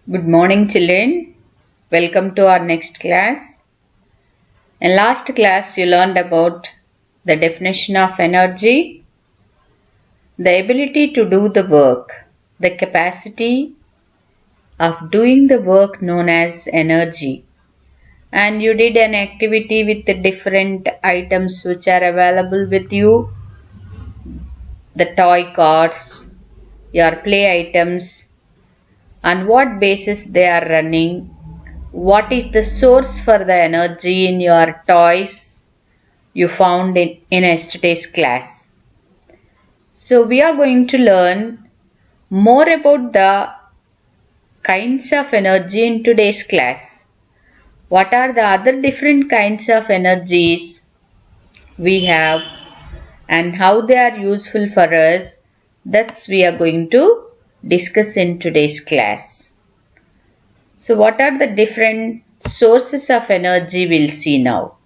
Good morning, children. Welcome to our next class. In last class, you learned about the definition of energy, the ability to do the work, the capacity of doing the work known as energy. And you did an activity with the different items which are available with you, the toy cars, your play items, on what basis they are running, what is the source for the energy in your toys you found in yesterday's class. So we are going to learn more about the kinds of energy in today's class. What are the other different kinds of energies we have and how they are useful for us? That's we are going to discuss in today's class. So what are the different sources of energy we'll see now.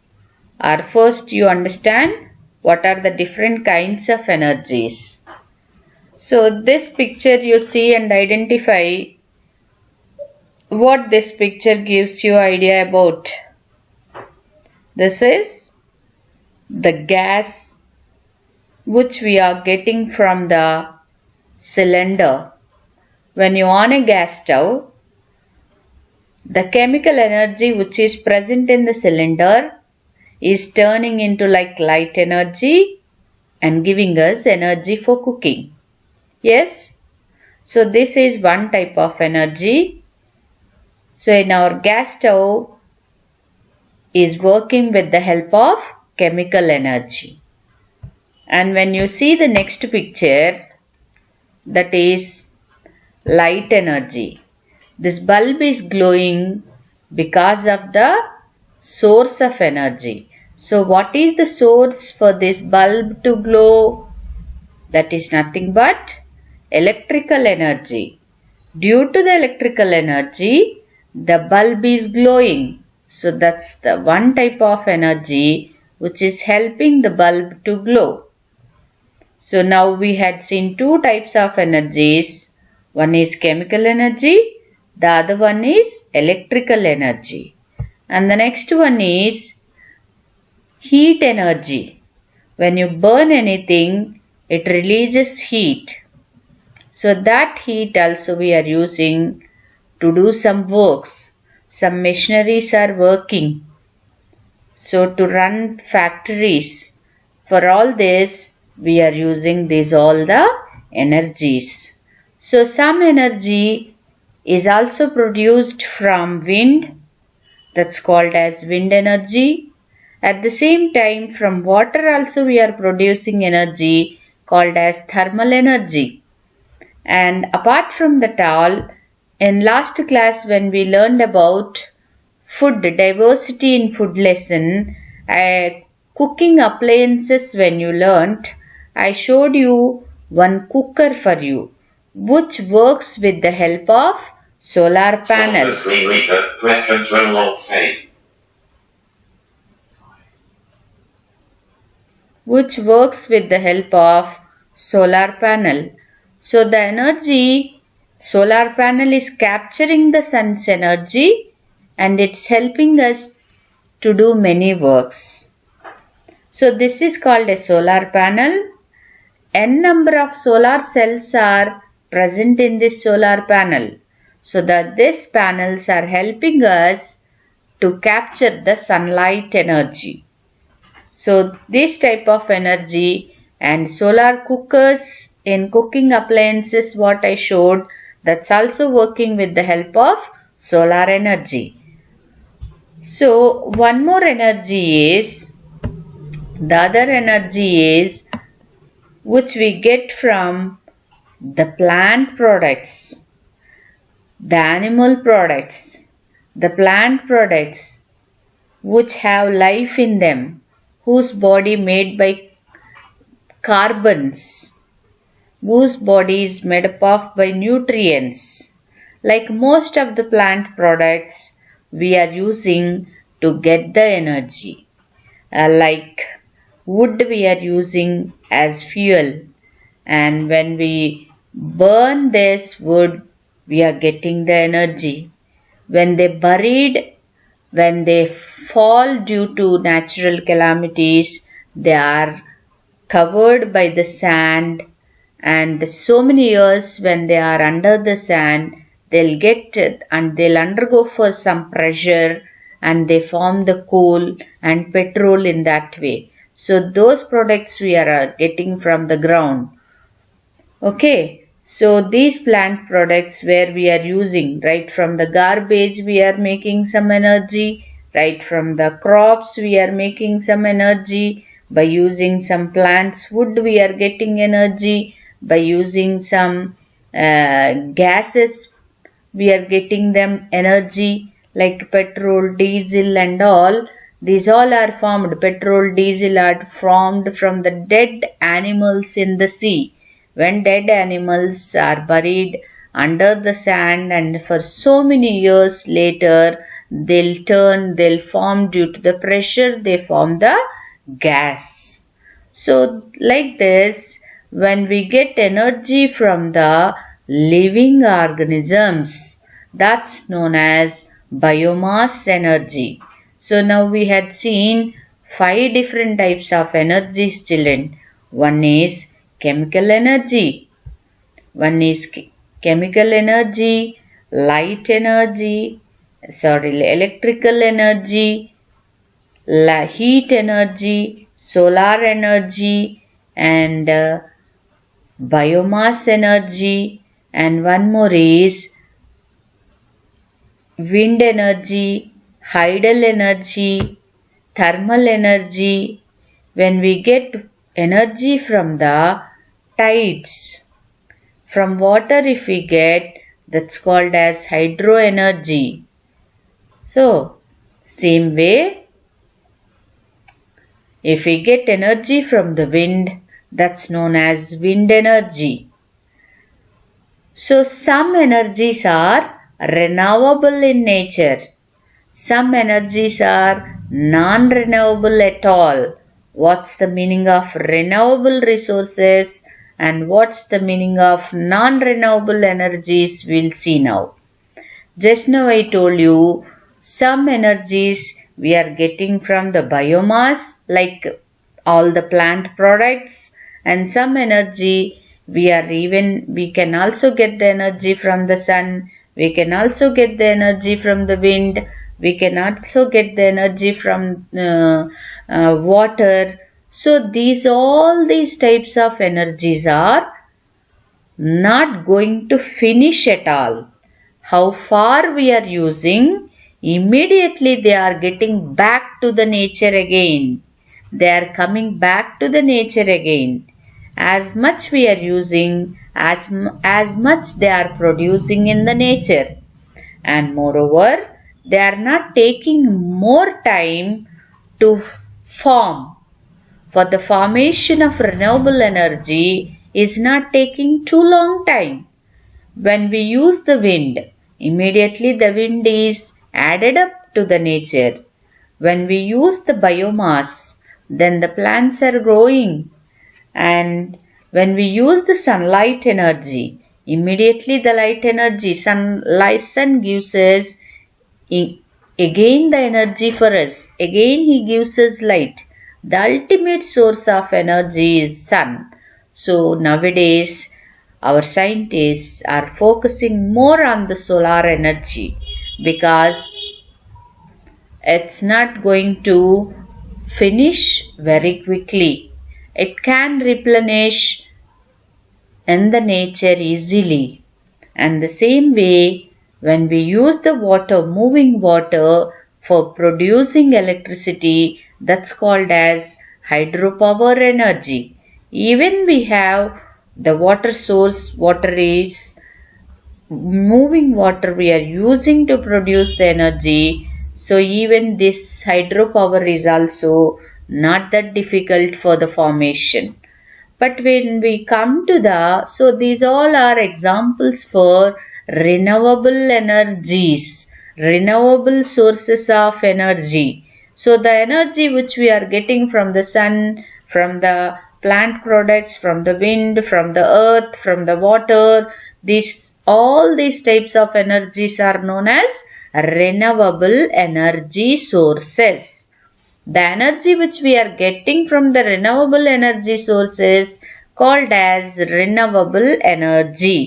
Or first you understand what are the different kinds of energies. So this picture you see and identify what this picture gives you idea about. This is the gas which we are getting from the cylinder. When you on a gas stove, the chemical energy which is present in the cylinder is turning into like light energy and giving us energy for cooking. Yes? So this is one type of energy. So in our gas stove is working with the help of chemical energy. And when you see the next picture, that is light energy. This bulb is glowing because of the source of energy. So what is the source for this bulb to glow? That is nothing but electrical energy. Due to the electrical energy, the bulb is glowing. So that's the one type of energy which is helping the bulb to glow. So now we had seen two types of energies. One is chemical energy, the other one is electrical energy. And the next one is heat energy. When you burn anything, it releases heat. So that heat also we are using to do some works. Some machineries are working. So to run factories. For all this, we are using these all the energies. So some energy is also produced from wind. That's called as wind energy. At the same time, from water also we are producing energy called as thermal energy. And apart from that all, in last class when we learned about food, diversity in food lesson, cooking appliances when you learnt, I showed you one cooker for you, which works with the help of solar panel. Press Control Alt Space. Which works with the help of solar panel. So the energy, solar panel is capturing the sun's energy and it's helping us to do many works. So this is called a solar panel. N number of solar cells are present in this solar panel. So that these panels are helping us to capture the sunlight energy. So this type of energy and solar cookers in cooking appliances what I showed, that's also working with the help of solar energy. So one more energy is, the other energy is which we get from the plant products, the animal products, the plant products which have life in them, whose body made by carbons, whose body is made up of by nutrients. Like most of the plant products we are using to get the energy. Like wood we are using as fuel, and when we burn this wood, we are getting the energy. When they fall due to natural calamities, they are covered by the sand, and so many years when they are under the sand, they'll undergo for some pressure, and they form the coal and petrol in that way. So those products we are getting from the ground. Okay, so these plant products where we are using, right from the garbage we are making some energy, right from the crops we are making some energy, by using some plants wood we are getting energy, by using some gases we are getting them energy, like petrol, diesel and all. These all are formed, petrol, diesel are formed from the dead animals in the sea. When dead animals are buried under the sand, and for so many years later they'll form due to the pressure, they form the gas. So like this, when we get energy from the living organisms, that's known as biomass energy. So now we had seen 5 different types of energies, children. One is chemical energy. Light energy, electrical energy, heat energy, solar energy, and biomass energy, and one more is wind energy, tidal energy, thermal energy. When we get energy from the tides, from water if we get, that's called as hydro energy. So same way, if we get energy from the wind, that's known as wind energy. So some energies are renewable in nature. Some energies are non-renewable at all. What's the meaning of renewable resources and what's the meaning of non-renewable energies? We'll see now. Just now I told you some energies we are getting from the biomass, like all the plant products, and some energy we can also get the energy from the sun, we can also get the energy from the wind, we can also get the energy from water. So all these types of energies are not going to finish at all. How far we are using, immediately they are getting back to the nature again. They are coming back to the nature again. As much we are using, as much they are producing in the nature. And moreover, they are not taking more time to form. For the formation of renewable energy is not taking too long time. When we use the wind, immediately the wind is added up to the nature. When we use the biomass, then the plants are growing. And when we use the sunlight energy, immediately the light energy, sun gives us again the energy for us. Again he gives us light. The ultimate source of energy is sun. So nowadays our scientists are focusing more on the solar energy because it's not going to finish very quickly. It can replenish in the nature easily. And the same way, when we use the moving water for producing electricity, that's called as hydropower energy. Even we have the water source, water is moving water we are using to produce the energy. So even this hydropower is also not that difficult for the formation. But when we come to so these all are examples for renewable energies, renewable sources of energy. So the energy which we are getting from the sun, from the plant products, from the wind, from the earth, from the water, these all these types of energies are known as renewable energy sources. The energy which we are getting from the renewable energy sources called as renewable energy.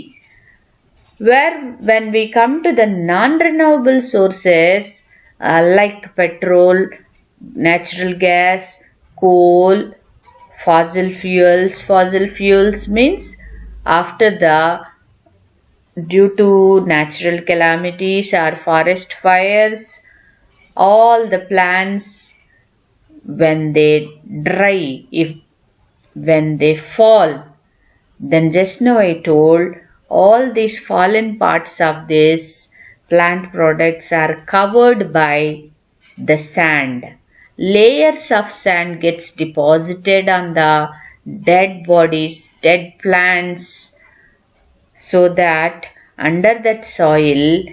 Where when we come to the non-renewable sources like petrol, natural gas, coal, fossil fuels means after the due to natural calamities or forest fires, all the plants when they dry, when they fall, then just now I told all these fallen parts of this plant products are covered by the sand. Layers of sand gets deposited on the dead bodies, dead plants, so that under that soil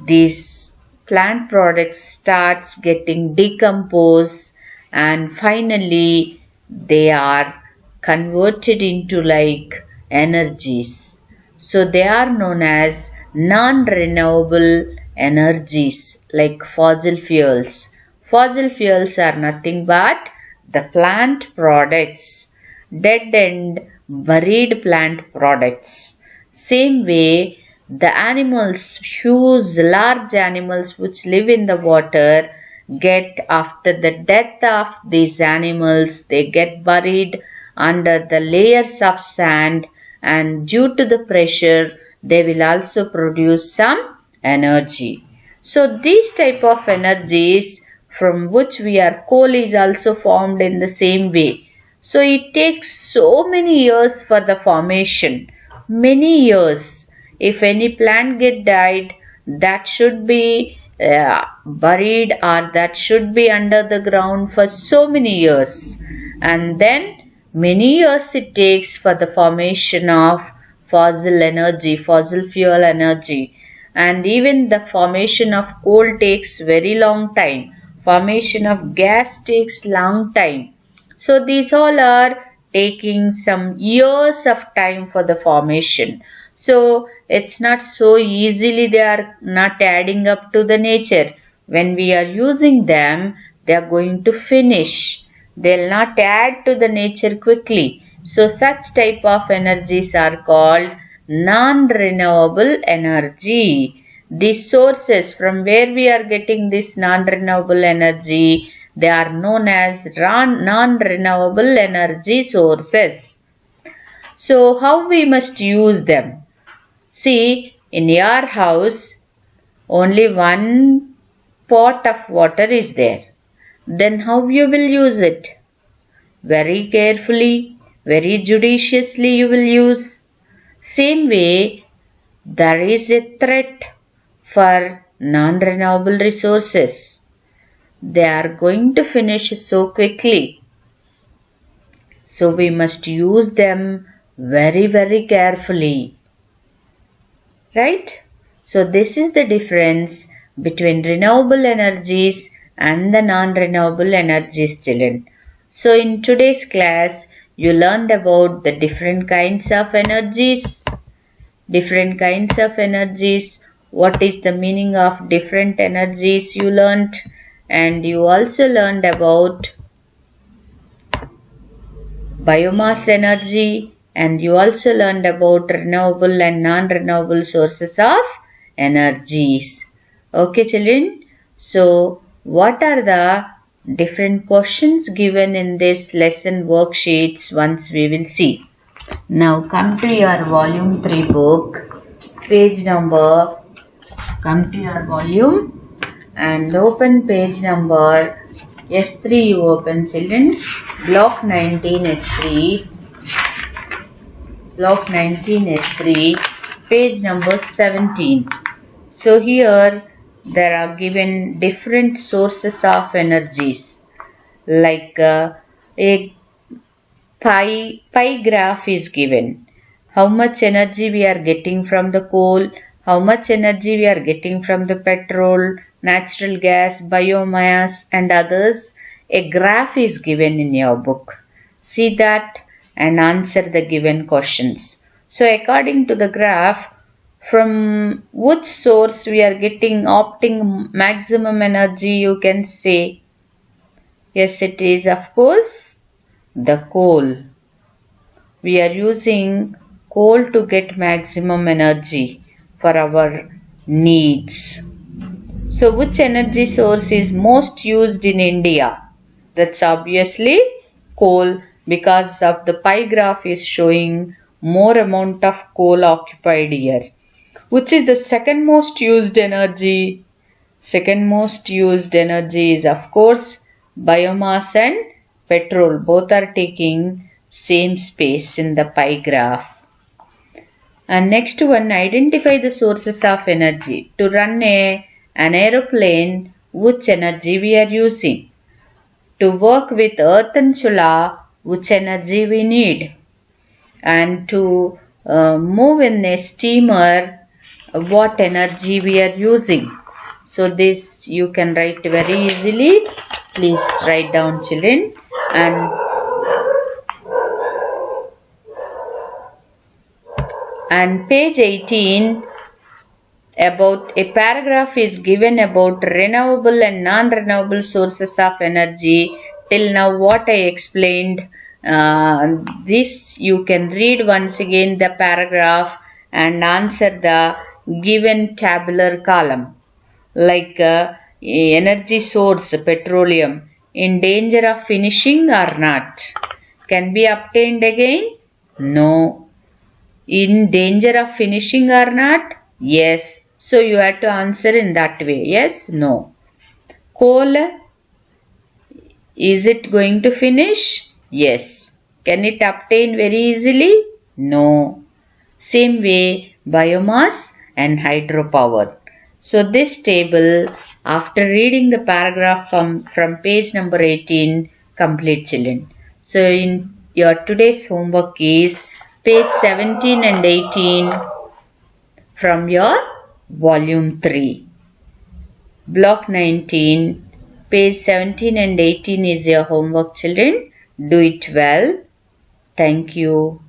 these plant products starts getting decomposed and finally they are converted into like energies. So they are known as non-renewable energies like fossil fuels. Fossil fuels are nothing but the plant products, dead and buried plant products. Same way, the animals, huge large animals which live in the water, get after the death of these animals, they get buried under the layers of sand, and due to the pressure they will also produce some energy. So these type of energies from which we are coal is also formed in the same way. So it takes so many years for the formation, many years. If any plant get died, that should be buried or that should be under the ground for so many years, and then many years it takes for the formation of fossil fuel energy, and even the formation of coal takes very long time, formation of gas takes long time. So these all are taking some years of time for the formation. So it's not so easily, they are not adding up to the nature. When we are using them, they are going to finish. They'll not add to the nature quickly. So such type of energies are called non-renewable energy. These sources from where we are getting this non-renewable energy, they are known as non-renewable energy sources. So how we must use them? See, in your house, only one pot of water is there. Then how you will use it? Very carefully, very judiciously you will use. Same way, there is a threat for non-renewable resources. They are going to finish so quickly. So we must use them very, very carefully. Right? So this is the difference between renewable energies and the non-renewable energies, children. So in today's class, you learned about the different kinds of energies. What is the meaning of different energies you learned, and you also learned about biomass energy, and you also learned about renewable and non-renewable sources of energies. Okay, children. So what are the different questions given in this lesson worksheets? Once we will see. Now come to your volume 3 book, page number, come to your volume and open page number S3. You open, children, block 19 S3, block 19 S3, page number 17. So here there are given different sources of energies, like a pie graph is given. How much energy we are getting from the coal, how much energy we are getting from the petrol, natural gas, biomass and others. A graph is given in your book. See that and answer the given questions. So according to the graph, from which source we are getting opting maximum energy, you can say. Yes, it is of course the coal. We are using coal to get maximum energy for our needs. So which energy source is most used in India? That's obviously coal, because of the pie graph is showing more amount of coal occupied here. Which is the second most used energy? Second most used energy is of course biomass and petrol. Both are taking same space in the pie graph. And next one, identify the sources of energy. To run an aeroplane, which energy we are using? To work with earth and solar, which energy we need? And to move in a steamer, what energy we are using? So this you can write very easily. Please write down, children. And page 18, about a paragraph is given about renewable and non-renewable sources of energy. Till now what I explained, this you can read once again the paragraph and answer the given tabular column. Like energy source petroleum, in danger of finishing or not? Can be obtained again? No. In danger of finishing or not? Yes. So you have to answer in that way. Yes, no. Coal, is it going to finish? Yes. Can it obtain very easily? No. Same way biomass and hydropower. So this table, after reading the paragraph from page number 18, complete, children. So in your today's homework is page 17 and 18 from your volume 3. Block 19, page 17 and 18 is your homework, children. Do it well. Thank you.